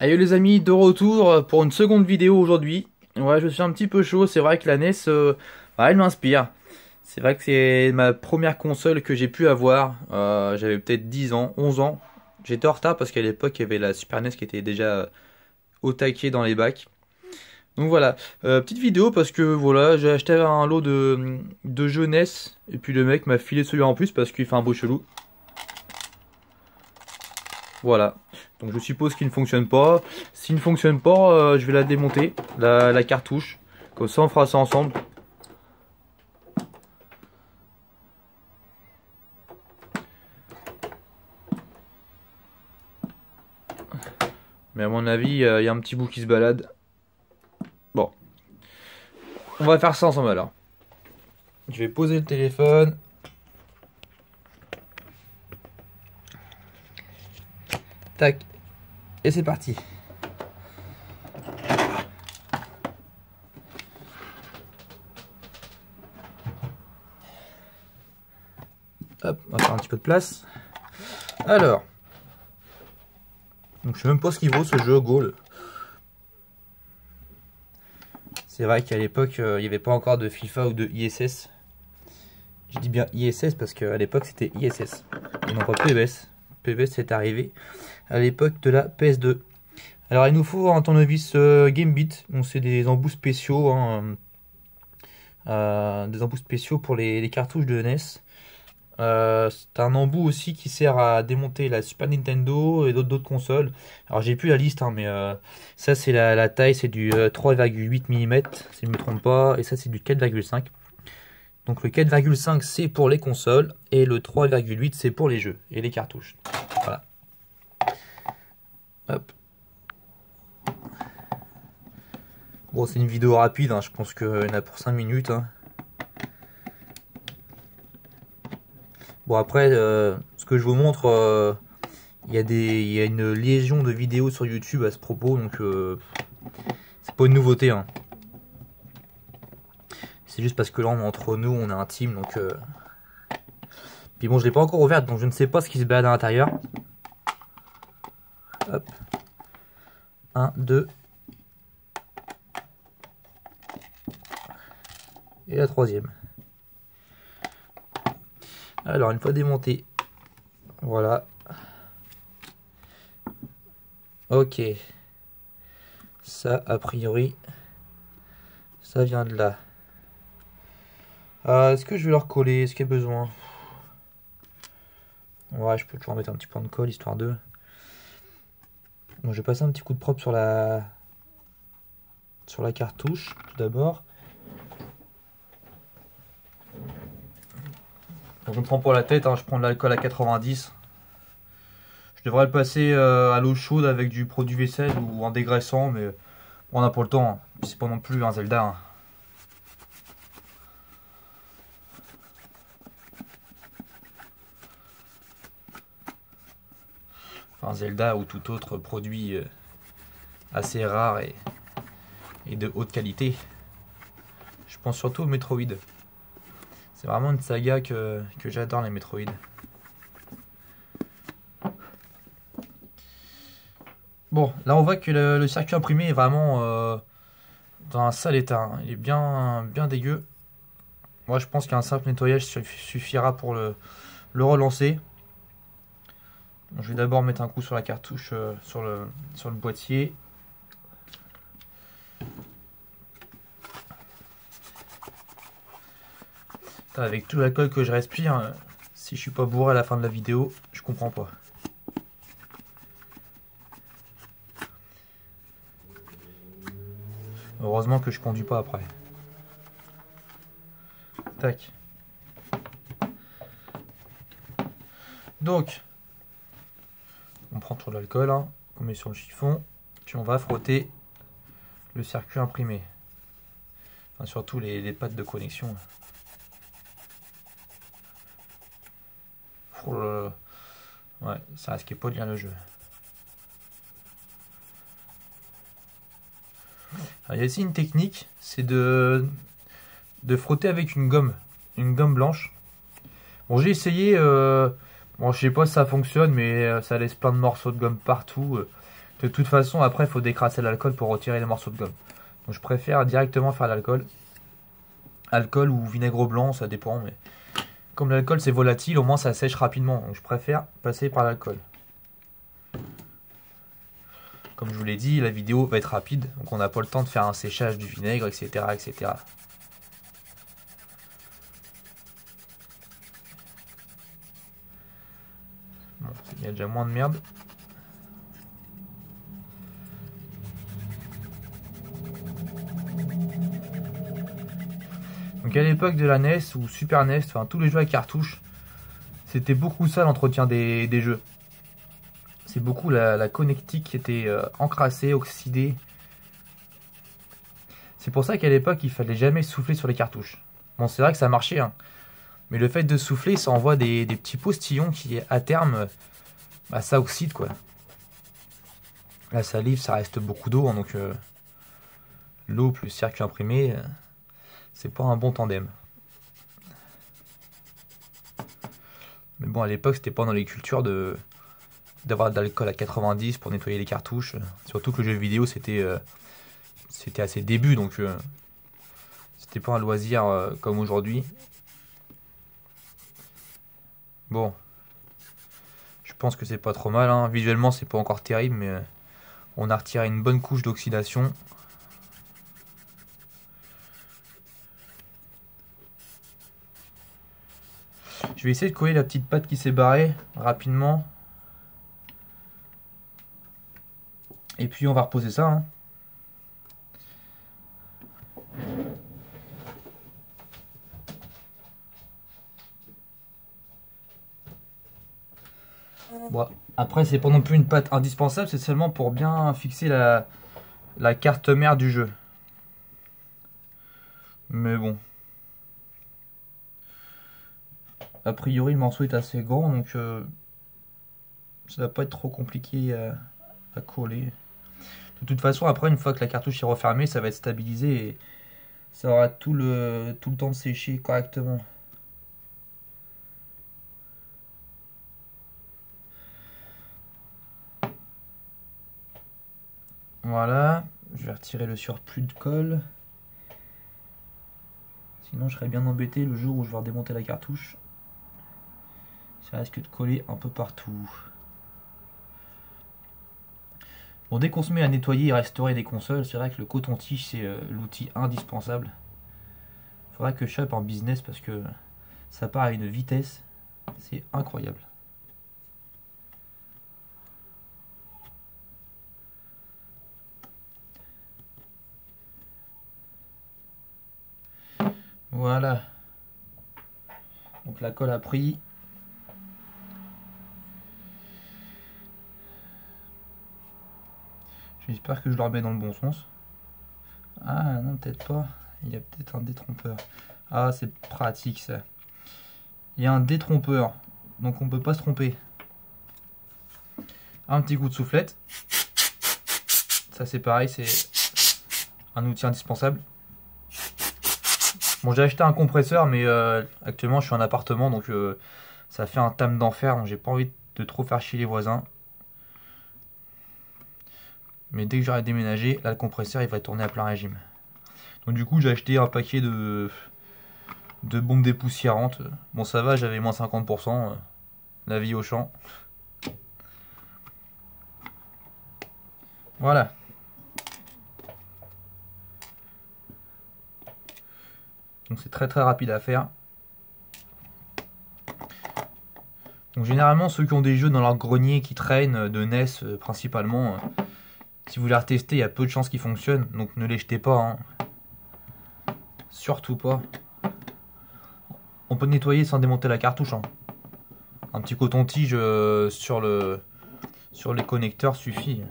Allez les amis, de retour pour une seconde vidéo aujourd'hui. Ouais, je suis un petit peu chaud, c'est vrai que la NES, elle m'inspire. C'est vrai que c'est ma première console que j'ai pu avoir. J'avais peut-être 10 ans, 11 ans. J'étais en retard parce qu'à l'époque, il y avait la Super NES qui était déjà au taquet dans les bacs. Donc voilà, petite vidéo parce que voilà, j'ai acheté un lot de jeunesse. Et puis le mec m'a filé celui en plus parce qu'il fait un beau chelou. Voilà, donc je suppose qu'il ne fonctionne pas. S'il ne fonctionne pas, je vais la démonter, la cartouche. Comme ça on fera ça ensemble. Mais à mon avis, il y a un petit bout qui se balade. Bon, on va faire ça ensemble alors. Je vais poser le téléphone. Tac, et c'est parti. Hop, on va faire un petit peu de place. Alors, donc je sais même pas ce qu'il vaut ce jeu Goal. C'est vrai qu'à l'époque, il n'y avait pas encore de FIFA ou de ISS. Je dis bien ISS parce qu'à l'époque c'était ISS et non pas PES. PES c'est arrivé à l'époque de la PS2. Alors il nous faut un tournevis Gambit. Donc c'est des embouts spéciaux, hein, des embouts spéciaux pour les cartouches de NES. C'est un embout aussi qui sert à démonter la Super Nintendo et d'autres consoles. Alors j'ai plus la liste, hein, mais ça c'est la taille, c'est du 3,8 mm si je ne me trompe pas, et ça c'est du 4,5. Donc le 4,5 c'est pour les consoles et le 3,8 c'est pour les jeux et les cartouches. Voilà. Hop. Bon, c'est une vidéo rapide, hein, je pense qu'il y en a pour 5 minutes. Hein. Bon, après, ce que je vous montre, il y a une légion de vidéos sur YouTube à ce propos, donc c'est pas une nouveauté. Hein. C'est juste parce que là, entre nous, on est un team, donc... Puis bon, je l'ai pas encore ouverte, donc je ne sais pas ce qui se balade à l'intérieur. Hop. 1, 2. Et la troisième. Alors, une fois démonté. Voilà. Ok. Ça, a priori, ça vient de là. Est-ce que je vais leur coller? Est-ce qu'il y a besoin? Ouais, je peux toujours mettre un petit point de colle, histoire de... Bon, je vais passer un petit coup de propre sur la cartouche, tout d'abord. Je me prends pas la tête, hein, je prends de l'alcool à 90. Je devrais le passer à l'eau chaude avec du produit vaisselle ou en dégraissant, mais on n'a pas le temps. Hein. C'est pas non plus un Zelda. Hein. Enfin, Zelda ou tout autre produit assez rare et de haute qualité. Je pense surtout au Metroid. C'est vraiment une saga que j'adore, les Metroid. Bon, là on voit que le circuit imprimé est vraiment dans un sale état. Hein. Il est bien dégueu. Moi je pense qu'un simple nettoyage suffira pour le relancer. Donc, je vais d'abord mettre un coup sur la cartouche, sur le boîtier. Avec tout l'alcool que je respire, si je suis pas bourré à la fin de la vidéo, je comprends pas. Heureusement que je conduis pas après. Tac. Donc, on prend tout l'alcool, hein, on met sur le chiffon, puis on va frotter le circuit imprimé. Enfin, surtout les pattes de connexion. Oh là là. Ouais, ça risquait pas de lire le jeu. Alors, il y a aussi une technique, c'est de frotter avec une gomme blanche. Bon, j'ai essayé, bon, je sais pas si ça fonctionne, mais ça laisse plein de morceaux de gomme partout. De toute façon, après, il faut décrasser l'alcool pour retirer les morceaux de gomme. Donc je préfère directement faire l'alcool. Alcool ou vinaigre blanc, ça dépend. Mais comme l'alcool c'est volatile, au moins ça sèche rapidement. Donc je préfère passer par l'alcool. Comme je vous l'ai dit, la vidéo va être rapide. Donc on n'a pas le temps de faire un séchage du vinaigre, etc. etc. Bon, il y a déjà moins de merde. Donc à l'époque de la NES ou Super NES, enfin tous les jeux à cartouche, c'était beaucoup ça l'entretien des jeux. C'est beaucoup la connectique qui était encrassée, oxydée. C'est pour ça qu'à l'époque il fallait jamais souffler sur les cartouches. Bon, c'est vrai que ça marchait, hein. Mais le fait de souffler, ça envoie des petits postillons qui à terme, bah, ça oxyde quoi. La salive, ça reste beaucoup d'eau, hein, donc l'eau plus circuit imprimé, c'est pas un bon tandem. Mais bon, à l'époque, c'était pas dans les cultures d'avoir de l'alcool à 90 pour nettoyer les cartouches. Surtout que le jeu vidéo, c'était à ses débuts, donc c'était pas un loisir comme aujourd'hui. Bon, je pense que c'est pas trop mal, hein. Visuellement, c'est pas encore terrible, mais on a retiré une bonne couche d'oxydation. Je vais essayer de coller la petite pâte qui s'est barrée rapidement. Et puis on va reposer ça, hein. Bon, après c'est pas non plus une pâte indispensable, c'est seulement pour bien fixer la carte mère du jeu. Mais bon. A priori le morceau est assez grand, donc ça va pas être trop compliqué à coller. De toute façon, après une fois que la cartouche est refermée, ça va être stabilisé et ça aura tout le temps de sécher correctement. Voilà, je vais retirer le surplus de colle. Sinon je serais bien embêté le jour où je vais redémonter la cartouche. Ça risque de coller un peu partout. Bon, dès qu'on se met à nettoyer et restaurer des consoles, c'est vrai que le coton-tige c'est l'outil indispensable. Faudrait que je chope en business parce que ça part à une vitesse, c'est incroyable. Voilà. Donc la colle a pris. J'espère que je le remets dans le bon sens. Ah non, peut-être pas. Il y a peut-être un détrompeur. Ah, c'est pratique ça. Il y a un détrompeur. Donc on peut pas se tromper. Un petit coup de soufflette. Ça c'est pareil, c'est un outil indispensable. Bon, j'ai acheté un compresseur, mais actuellement je suis en appartement, donc ça fait un tam d'enfer. Donc j'ai pas envie de trop faire chier les voisins. Mais dès que j'aurai déménagé, là le compresseur il va tourner à plein régime. Donc du coup j'ai acheté un paquet de bombes dépoussiérantes. Bon ça va, j'avais moins 50%. La vie au champ. Voilà. Donc c'est très très rapide à faire. Donc généralement ceux qui ont des jeux dans leur grenier qui traînent, de NES principalement, si vous les retestez, il y a peu de chances qu'ils fonctionnent. Donc ne les jetez pas, hein. Surtout pas. On peut nettoyer sans démonter la cartouche, hein. Un petit coton-tige sur les connecteurs suffit.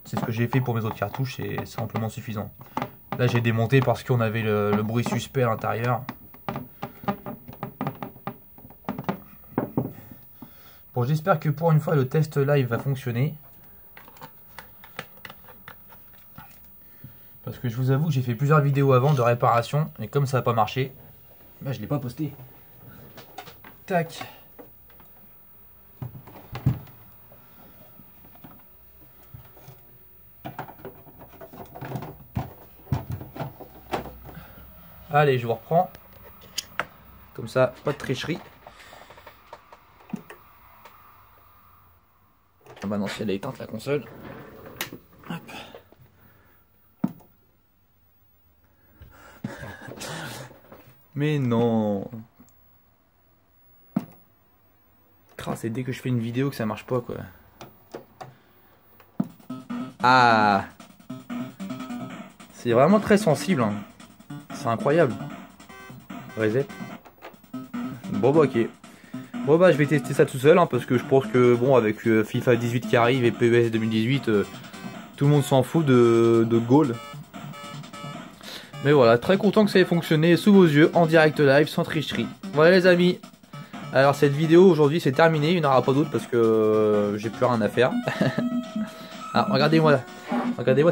C'est ce que j'ai fait pour mes autres cartouches et c'est amplement suffisant. Là j'ai démonté parce qu'on avait le bruit suspect à l'intérieur. Bon, j'espère que pour une fois le test live va fonctionner. Parce que je vous avoue que j'ai fait plusieurs vidéos avant de réparation et comme ça n'a pas marché, bah, je ne l'ai pas posté. Tac. Allez, je vous reprends. Comme ça, pas de tricherie. Ah bah non, si elle est éteinte la console. Hop. Mais non. C'est dès que je fais une vidéo que ça marche pas quoi. Ah. C'est vraiment très sensible. Hein. C'est incroyable. Reset. Bon bah ok. Bon bah je vais tester ça tout seul hein, parce que je pense que bon avec FIFA 18 qui arrive et PES 2018 tout le monde s'en fout de goal. Mais voilà, très content que ça ait fonctionné sous vos yeux en direct live sans tricherie. Voilà les amis. Alors cette vidéo aujourd'hui c'est terminé, il n'y en aura pas d'autres parce que j'ai plus rien à faire. Ah regardez-moi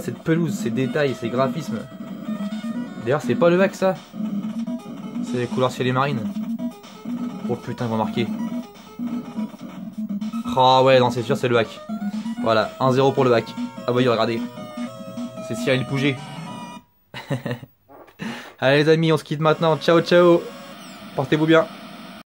cette pelouse, ces détails, ces graphismes. D'ailleurs c'est pas le bac ça. C'est les couleurs ciel et marine. Oh putain, ils vont marquer. Oh ouais, non, c'est sûr, c'est le hack. Voilà, 1-0 pour le hack. Ah bah, regardez. C'est Cyril Pouget. Allez les amis, on se quitte maintenant. Ciao, ciao. Portez-vous bien.